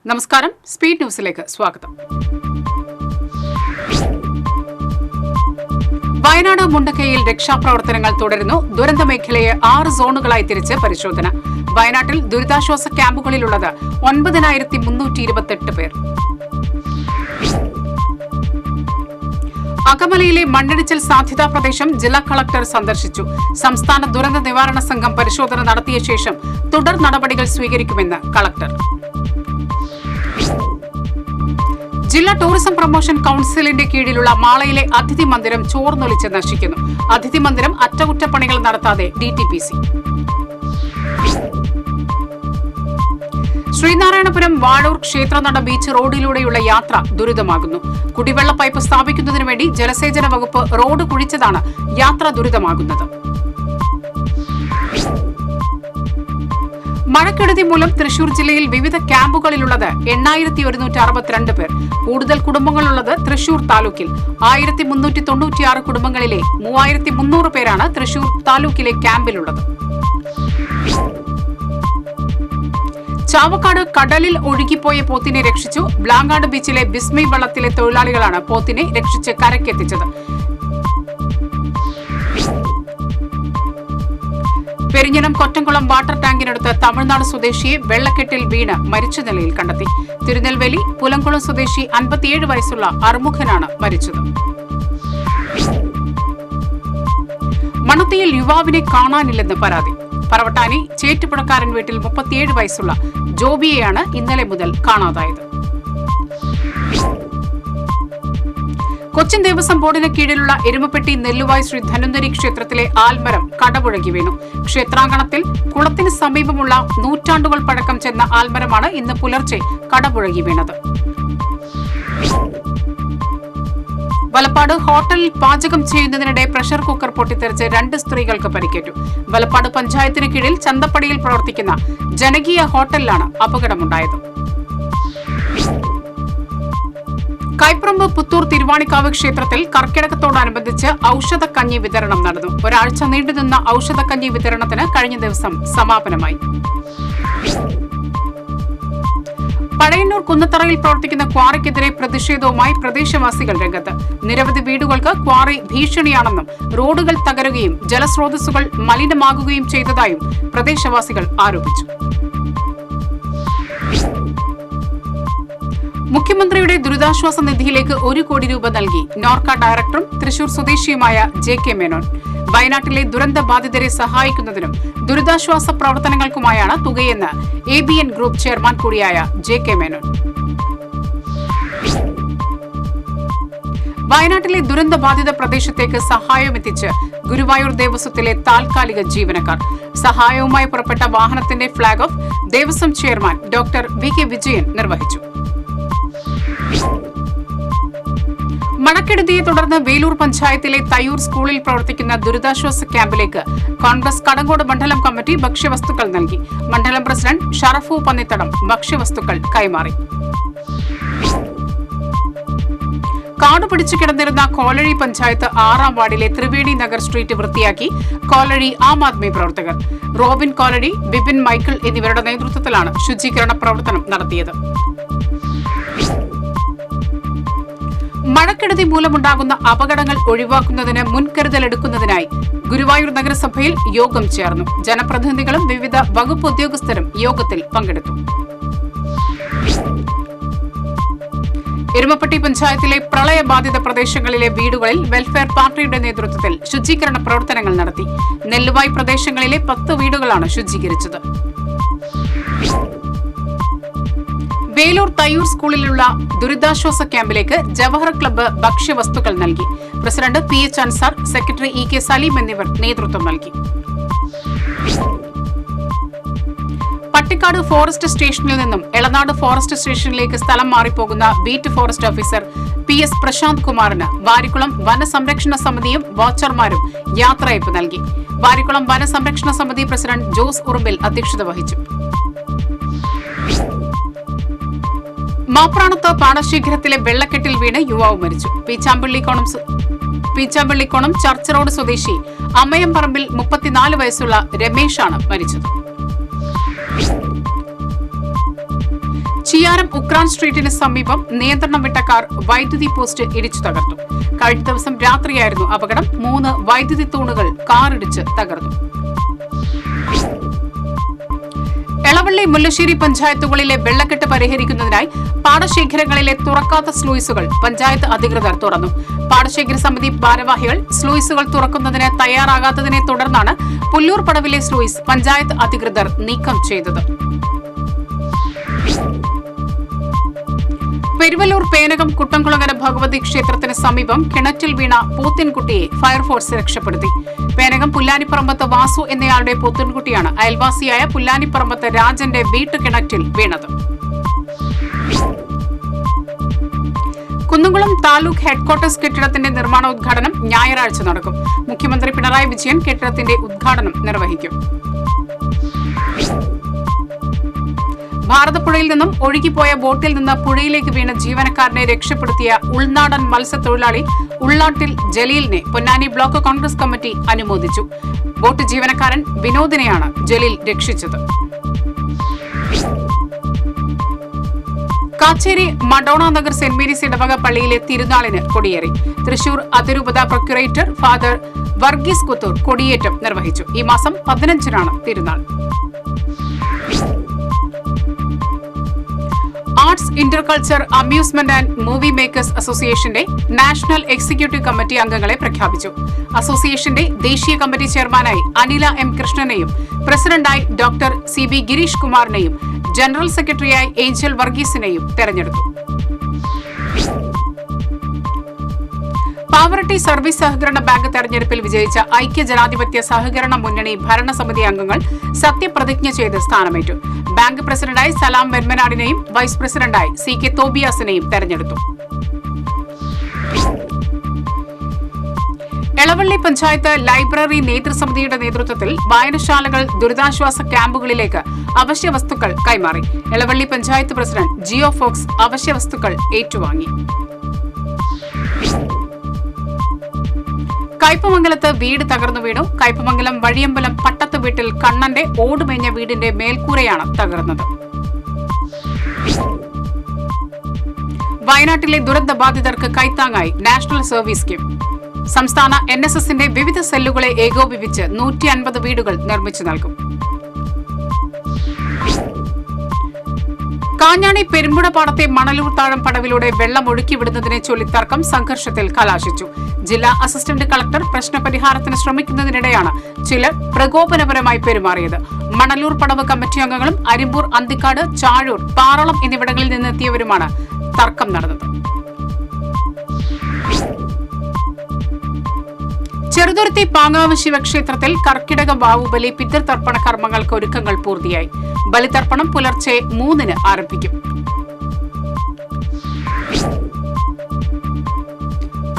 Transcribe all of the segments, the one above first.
നമസ്കാരം, സ്പീഡ് ന്യൂസിലേക്ക് സ്വാഗതം. വയനാട് മുണ്ടക്കയിൽ രക്ഷാപ്രവർത്തനങ്ങൾ തുടരുന്നു. ദുരന്ത മേഖലയെ 6 സോണുകളായി തിരിച്ച് പരിശോധന. വയനാട്ടിൽ ദുരിതാശ്വാസ ക്യാമ്പുകളിലുള്ളത് 9328 പേർ. അകമലയിലെ മണ്ണിടിച്ചിൽ സാധ്യതാ പ്രദേശം ജില്ലാ കളക്ടർ സന്ദർശിച്ചു. സംസ്ഥാന ദുരന്ത നിവാരണ സംഘം പരിശോധന നടത്തിയ ശേഷം തുടർ നടപടികൾ സ്വീകരിക്കുമെന്ന് കളക്ടർ. ജില്ലാ ടൂറിസം പ്രൊമോഷൻ കൌൺസിലിന്റെ കീഴിലുള്ള മാളയിലെ അതിഥി മന്ദിരം ചോർന്നൊലിച്ച് നശിക്കുന്നു. അതിഥി മന്ദിരം അറ്റകുറ്റപ്പണികൾ നടത്താതെ DTPC. ശ്രീനാരായണപുരം വാഴൂർ ക്ഷേത്രനട ബീച്ച് റോഡിലൂടെയുള്ള യാത്ര ദുരിതമാകുന്നു. കുടിവെള്ള പൈപ്പ് സ്ഥാപിക്കുന്നതിനു വേണ്ടി ജലസേചന വകുപ്പ് റോഡ് കുഴിച്ചതാണ് യാത്ര ദുരിതമാകുന്നത്. മഴക്കെടുതി മൂലം തൃശൂർ ജില്ലയിൽ വിവിധ ക്യാമ്പുകളിലുള്ളത് 8162 പേർ. കൂടുതൽ കുടുംബങ്ങളുള്ളത് തൃശൂർ താലൂക്കിൽ. 1396 കുടുംബങ്ങളിലെ 3300 പേരാണ് തൃശൂർ താലൂക്കിലെ ക്യാമ്പിലുള്ളത്. ചാവക്കാട് കടലിൽ ഒഴുകിപ്പോയ പോത്തിനെ രക്ഷിച്ചു. ബ്ലാങ്ങാട് ബീച്ചിലെ ബിസ്മി വള്ളത്തിലെ തൊഴിലാളികളാണ് പോത്തിനെ രക്ഷിച്ച് കരക്കെത്തിച്ചത്. പെരിഞ്ഞനം കൊറ്റംകുളം വാട്ടർ ടാങ്കിനടുത്ത് തമിഴ്നാട് സ്വദേശിയെ വെള്ളക്കെട്ടിൽ വീണ് മരിച്ച നിലയിൽ കണ്ടെത്തി. തിരുനെൽവേലി പുലംകുളം സ്വദേശി 57 വയസ്സുള്ള അറുമുഖനാണ് മരിച്ചത്. മണത്തിയിൽ യുവാവിനെ കാണാനില്ലെന്ന് പരാതി. പറവട്ടാനി ചേറ്റുപുഴക്കാരൻ വീട്ടിൽ 37 വയസ്സുള്ള ജോബിയെയാണ് ഇന്നലെ മുതൽ കാണാതായത്. കൊച്ചിൻ ദേവസ്വം ബോർഡിന് കീഴിലുള്ള എരുമപ്പെട്ടി നെല്ലുവായ് ശ്രീ ധന്വന്തരി ക്ഷേത്രത്തിലെ ആൽമരം കടപുഴകി വീണു. ക്ഷേത്രാങ്കണത്തിൽ കുളത്തിന് സമീപമുള്ള നൂറ്റാണ്ടുകൾ പഴക്കം ചെന്ന ആൽമരമാണ് ഇന്ന് പുലർച്ചെ കടപുഴകി വീണത്. വലപ്പാട് ഹോട്ടലിൽ പാചകം ചെയ്യുന്നതിനിടെ പ്രഷർ കുക്കർ പൊട്ടിത്തെറിച്ച് 2 സ്ത്രീകൾക്ക് പരിക്കേറ്റു. വലപ്പാട് പഞ്ചായത്തിന് കീഴിൽ ചന്തപ്പടിയിൽ പ്രവർത്തിക്കുന്ന ജനകീയ ഹോട്ടലിലാണ് അപകടമുണ്ടായത്. കൈപ്രമ്പ് പുത്തൂർ തിരുവാണിക്കാവ് ക്ഷേത്രത്തിൽ കർക്കിടകത്തോടനുബന്ധിച്ച് ഔഷധക്കഞ്ഞി വിതരണം നടന്നു. ഒരാഴ്ച നീണ്ടുനിന്ന ഔഷധക്കഞ്ഞി വിതരണത്തിന് കഴിഞ്ഞ ദിവസം സമാപനമായി. പഴയന്നൂർ കുന്നത്തറയിൽ പ്രവർത്തിക്കുന്ന ക്വാറിക്കെതിരെ പ്രതിഷേധവുമായി പ്രദേശവാസികൾ രംഗത്ത്. നിരവധി വീടുകൾക്ക് ക്വാറി ഭീഷണിയാണെന്നും റോഡുകൾ തകരുകയും ജലസ്രോതസ്സുകൾ മലിനമാകുകയും ചെയ്തതായും പ്രദേശവാസികൾ ആരോപിച്ചു. മുഖ്യമന്ത്രിയുടെ ദുരിതാശ്വാസ നിധിയിലേക്ക് 1 കോടി രൂപ നൽകി നോർക്ക ഡയറക്ടറും തൃശൂർ സ്വദേശിയുമായ JK മേനോൻ. വയനാട്ടിലെ ദുരന്ത ബാധിതരെ സഹായിക്കുന്നതിനും ദുരിതാശ്വാസ പ്രവർത്തനങ്ങൾക്കുമായാണ് തുകയെന്ന് ABN ഗ്രൂപ്പ് ചെയർമാൻ കൂടിയായ JK മേനോൻ. വയനാട്ടിലെ ദുരന്ത ബാധിത പ്രദേശത്തേക്ക് സഹായമെത്തിച്ച് ഗുരുവായൂർ ദേവസ്വത്തിലെ താൽക്കാലിക ജീവനക്കാർ. സഹായവുമായി പുറപ്പെട്ട വാഹനത്തിന്റെ flag off Devaswom chairman doctor VK Vijayan നിർവഹിച്ചു. മഴക്കെടുതിയെ തുടർന്ന് വേലൂർ പഞ്ചായത്തിലെ തയ്യൂർ സ്കൂളിൽ പ്രവർത്തിക്കുന്ന ദുരിതാശ്വാസ ക്യാമ്പിലേക്ക് കോൺഗ്രസ് കടങ്ങോട് മണ്ഡലം കമ്മിറ്റി ഭക്ഷ്യവസ്തുക്കൾ നൽകി. മണ്ഡലം പ്രസിഡന്റ് ഷറഫു പന്നിത്തടം ഭക്ഷ്യവസ്തുക്കൾ കൈമാറി. കാടുപിടിച്ചു കിടന്നിരുന്ന കോലഴി പഞ്ചായത്ത് 6ാം വാർഡിലെ ത്രിവേണി നഗർ സ്ട്രീറ്റ് വൃത്തിയാക്കി കോലഴി ആം ആദ്മി പ്രവർത്തകർ. റോബിൻ കോലഴി, ബിപിൻ മൈക്കിൾ എന്നിവരുടെ നേതൃത്വത്തിലാണ് ശുചീകരണ പ്രവർത്തനം നടത്തിയത്. മഴക്കെടുതി മൂലമുണ്ടാകുന്ന അപകടങ്ങൾ ഒഴിവാക്കുന്നതിന് മുൻകരുതലെടുക്കുന്നതിനായി ഗുരുവായൂർ നഗരസഭയിൽ യോഗം ചേർന്നു. ജനപ്രതിനിധികളും വിവിധ വകുപ്പ് ഉദ്യോഗസ്ഥരും യോഗത്തിൽ പങ്കെടുത്തു. എരുമപ്പെട്ടി പഞ്ചായത്തിലെ പ്രളയബാധിത പ്രദേശങ്ങളിലെ വീടുകളിൽ വെൽഫെയർ പാർട്ടിയുടെ നേതൃത്വത്തിൽ ശുചീകരണ പ്രവർത്തനങ്ങൾ നടത്തി. നെല്ലുവായ് പ്രദേശങ്ങളിലെ 10 വീടുകളാണ് ശുചീകരിച്ചത്. വേലൂർ തയ്യൂർ സ്കൂളിലുള്ള ദുരിതാശ്വാസ ക്യാമ്പിലേക്ക് ജവഹർ ക്ലബ്ബ് ഭക്ഷ്യവസ്തുക്കൾ നൽകി. President PH Ansar, secretary EK Saleem എന്നിവർ നേതൃത്വം നൽകി. പട്ടിക്കാട് ഫോറസ്റ്റ് സ്റ്റേഷനിൽ നിന്നും എളനാട് ഫോറസ്റ്റ് സ്റ്റേഷനിലേക്ക് സ്ഥലം മാറിപ്പോകുന്ന beat forest officer PS Prashanth കുമാറിന് വാരിക്കുളം വനസംരക്ഷണ സമിതിയും വാച്ചർമാരും യാത്രയയപ്പ് നൽകി. വാരിക്കുളം വനസംരക്ഷണ സമിതി പ്രസിഡന്റ് ജോസ് ഉറുമ്പിൽ അധ്യക്ഷത വഹിച്ചു. മാപ്രാണത്ത് പാടശേഖരത്തിലെ വെള്ളക്കെട്ടിൽ വീണ് യുവാവ് മരിച്ചു. പീച്ചാമ്പള്ളിക്കോണം ചർച്ച് റോഡ് സ്വദേശി അമ്മയംപറമ്പിൽ 34 വയസ്സുള്ള രമേശാണ് മരിച്ചത്. ചിയാരം ഉക്രാൻ സ്ട്രീറ്റിന് സമീപം നിയന്ത്രണം വിട്ട കാർ വൈദ്യുതി പോസ്റ്റ് ഇടിച്ചു തകർത്തു. കഴിഞ്ഞ ദിവസം രാത്രിയായിരുന്നു അപകടം. 3 വൈദ്യുതി തൂണുകൾ കാറിടിച്ച് തകർന്നു. എളവള്ളി മുല്ലശ്ശേരി പഞ്ചായത്തുകളിലെ വെള്ളക്കെട്ട് പരിഹരിക്കുന്നതിനായി പാടശേഖരങ്ങളിലെ തുറക്കാത്ത സ്ലൂയിസുകൾ പഞ്ചായത്ത് അധികൃതർ തുറന്നു. പാടശേഖര സമിതി ഭാരവാഹികൾ സ്ലൂയിസുകൾ തുറക്കുന്നതിന് തയ്യാറാകാത്തതിനെ തുടർന്നാണ് പുല്ലൂർ പടവിലെ സ്ലൂയിസ് പഞ്ചായത്ത് അധികൃതർ നീക്കം ചെയ്തത്. പെരുവല്ലൂർ പേനകം കുട്ടംകുളങ്ങര ഭഗവതി ക്ഷേത്രത്തിന് സമീപം കിണറ്റിൽ വീണ പോത്തിൻകുട്ടിയെ ഫയർഫോഴ്സ് രക്ഷപ്പെടുത്തി. പേനകം പുല്ലാനിപ്പറമ്പത്ത് വാസു എന്നയാളുടെ പോത്തിൻകുട്ടിയാണ് അയൽവാസിയായ പുല്ലാനിപ്പറമ്പത്ത് രാജന്റെ വീട്ടുകിണറ്റിൽ വീണത്. കുന്നംകുളം താലൂക്ക് ഹെഡ്ക്വാർട്ടേഴ്സ് കെട്ടിടത്തിന്റെ നിർമ്മാണോദ്ഘാടനം ഞായറാഴ്ച നടക്കും. മുഖ്യമന്ത്രി പിണറായി വിജയൻ കെട്ടിടത്തിന്റെ ഉദ്ഘാടനം നിർവഹിക്കും. ഭാരതപ്പുഴയിൽ നിന്നും ഒഴുകിപ്പോയ ബോട്ടിൽ നിന്ന് പുഴയിലേക്ക് വീണ ജീവനക്കാരനെ രക്ഷപ്പെടുത്തിയ ഉൾനാടൻ മത്സ്യത്തൊഴിലാളി ഉള്ളാട്ടിൽ ജലീലിനെ പൊന്നാനി ബ്ലോക്ക് കോൺഗ്രസ് കമ്മിറ്റി അനുമോദിച്ചു. ബോട്ട് ജീവനക്കാരൻ വിനോദിനെയാണ് ജലീൽ രക്ഷിച്ചത്. കാച്ചേരി മഡോണ നഗർ സെന്റ് മേരീസ് ഇടവക പള്ളിയിലെ തിരുനാളിന് കൊടിയേറി. തൃശൂർ അതിരൂപത പ്രൊക്യുറേറ്റർ ഫാദർ വർഗീസ് കുത്തൂർ കൊടിയേറ്റം നിർവഹിച്ചു. ഈ മാസം 15-നാണ് തിരുനാൾ. Arts, interculture, amusement and movie makers അസോസിയേഷന്റെ നാഷണൽ എക്സിക്യൂട്ടീവ് കമ്മിറ്റി അംഗങ്ങളെ പ്രഖ്യാപിച്ചു. അസോസിയേഷന്റെ ദേശീയ കമ്മിറ്റി ചെയർമാനായി അനില എം കൃഷ്ണനെയും പ്രസിഡന്റായി ഡോക്ടർ CB ഗിരീഷ് കുമാറിനെയും ജനറൽ സെക്രട്ടറിയായി ഏഞ്ചൽ വർഗീസിനെയും തെരഞ്ഞെടുത്തു. പാവറട്ടി സർവീസ് സഹകരണ ബാങ്ക് തെരഞ്ഞെടുപ്പിൽ വിജയിച്ച ഐക്യ ജനാധിപത്യ സഹകരണ മുന്നണി ഭരണസമിതി അംഗങ്ങൾ സത്യപ്രതിജ്ഞ ചെയ്ത് സ്ഥാനമേറ്റു. ബാങ്ക് പ്രസിഡന്റായി സലാം വെന്മനാടിനെയും വൈസ് പ്രസിഡന്റായി CK തോബിയാസിനെയും തെരഞ്ഞെടുത്തു. എളവള്ളി പഞ്ചായത്ത് ലൈബ്രറി നേതൃസമിതിയുടെ നേതൃത്വത്തിൽ വായനശാലകൾ, ദുരിതാശ്വാസ ക്യാമ്പുകളിലേക്ക് അവശ്യവസ്തുക്കൾ കൈമാറി. എളവള്ളി പഞ്ചായത്ത് പ്രസിഡന്റ് ജിയോ ഫോക്സ് അവശ്യവസ്തുക്കൾ ഏറ്റുവാങ്ങി. കയ്പമംഗലത്ത് വീട് തകർന്നു വീണു. കയ്പമംഗലം വഴിയമ്പലം പട്ടത്ത് വീട്ടിൽ കണ്ണന്റെ ഓടുമേഞ്ഞ വീടിന്റെ മേൽക്കൂരയാണ് തകർന്നത്. വയനാട്ടിലെ ദുരന്തബാധിതർക്ക് കൈത്താങ്ങായി നാഷണൽ സർവീസ് സ്കീം. സംസ്ഥാന NSSന്റെ വിവിധ സെല്ലുകളെ ഏകോപിപ്പിച്ച് 150 വീടുകൾ നിർമ്മിച്ചു നൽകും. കാഞ്ഞാണി പെരുമ്പുഴ പാടത്തെ മണലൂർ താഴം പടവിലൂടെ വെള്ളം ഒഴുക്കിവിടുന്നതിനെ ചൊല്ലി തർക്കം സംഘർഷത്തിൽ കലാശിച്ചു. ജില്ലാ അസിസ്റ്റന്റ് കളക്ടർ പ്രശ്നപരിഹാരത്തിന് ശ്രമിക്കുന്നതിനിടെയാണ് ചിലർ പ്രകോപനപരമായി പെരുമാറിയത്. മണലൂർ പടവ് കമ്മിറ്റി അംഗങ്ങളും അരിമ്പൂർ, അന്തിക്കാട്, ചാഴൂർ, പാറളം എന്നിവിടങ്ങളിൽ നിന്നെത്തിയവരുമാണ് തർക്കം നടന്നത്. ചെറുതുരുത്തി പാങ്ങാവ് ശിവക്ഷേത്രത്തിൽ കർക്കിടക വാവുബലി പിതൃതർപ്പണ കർമ്മങ്ങൾക്ക് ഒരുക്കങ്ങൾ പൂർത്തിയായി. ബലിതർപ്പണം പുലർച്ചെ 3-ന് ആരംഭിക്കും.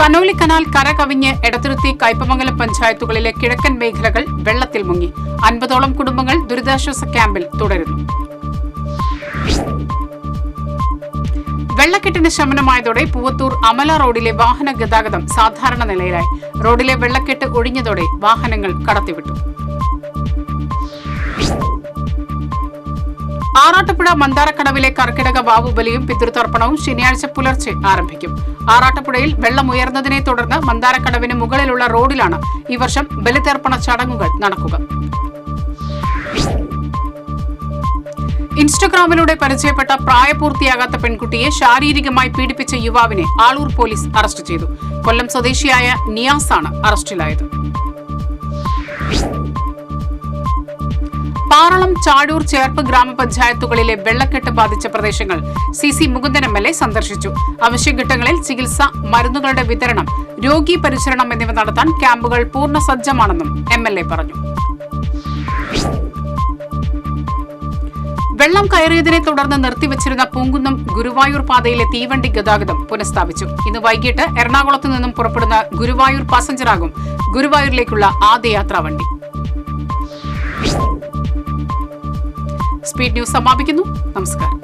കനോലി കനാൽ കര കവിഞ്ഞ് എടത്തുരുത്തി, കയ്പമംഗലം പഞ്ചായത്തുകളിലെ കിഴക്കൻ മേഖലകൾ വെള്ളത്തിൽ മുങ്ങി. 50ഓളം കുടുംബങ്ങൾ ദുരിതാശ്വാസ ക്യാമ്പിൽ തുടരുന്നു. വെള്ളക്കെട്ടിന് ശമനമായതോടെ പൂവത്തൂർ അമല റോഡിലെ വാഹന ഗതാഗതം സാധാരണ നിലയിലായി. റോഡിലെ വെള്ളക്കെട്ട് ഒഴിഞ്ഞതോടെ വാഹനങ്ങൾ കടത്തിവിട്ടു. ആറാട്ടുപുഴ മന്ദാരക്കടവിലെ കർക്കിടക വാവുബലിയും പിതൃതർപ്പണവും ശനിയാഴ്ച പുലർച്ചെ ആരംഭിക്കും. ആറാട്ടുപുഴയിൽ വെള്ളം ഉയർന്നതിനെ തുടർന്ന് മന്ദാരക്കടവിന് മുകളിലുള്ള റോഡിലാണ് ഈ വർഷം ബലിതർപ്പണ ചടങ്ങുകൾ നടക്കുക. ഇൻസ്റ്റഗ്രാമിലൂടെ പരിചയപ്പെട്ട പ്രായപൂർത്തിയാകാത്ത പെൺകുട്ടിയെ ശാരീരികമായി പീഡിപ്പിച്ച യുവാവിനെ ആളൂർ പോലീസ് അറസ്റ്റ് ചെയ്തു. കൊല്ലം സ്വദേശിയായ നിയാസാണ് അറസ്റ്റിലായത്. പാറളം, ചാഴൂർ, ചേർപ്പ് ഗ്രാമപഞ്ചായത്തുകളിലെ വെള്ളക്കെട്ട് ബാധിച്ച പ്രദേശങ്ങൾ CC മുകുന്ദൻ MLA സന്ദർശിച്ചു. അവശ്യഘട്ടങ്ങളിൽ ചികിത്സ, മരുന്നുകളുടെ വിതരണം, രോഗീ പരിചരണം എന്നിവ നടത്താൻ ക്യാമ്പുകൾ പൂർണ്ണസജ്ജമാണെന്നും MLA പറഞ്ഞു. വെള്ളം കയറിയതിനെ തുടർന്ന് നിർത്തിവച്ചിരുന്ന പൂങ്കുന്നം ഗുരുവായൂർ പാതയിലെ തീവണ്ടി ഗതാഗതം പുനഃസ്ഥാപിച്ചു. ഇന്ന് വൈകിട്ട് എറണാകുളത്ത് നിന്നും പുറപ്പെടുന്ന ഗുരുവായൂർ പാസഞ്ചറാകും ഗുരുവായൂരിലേക്കുള്ള ആദ്യ യാത്രാ വണ്ടി. സ്പീഡ് ന്യൂസ് സമാപിക്കുന്നു. നമസ്കാരം.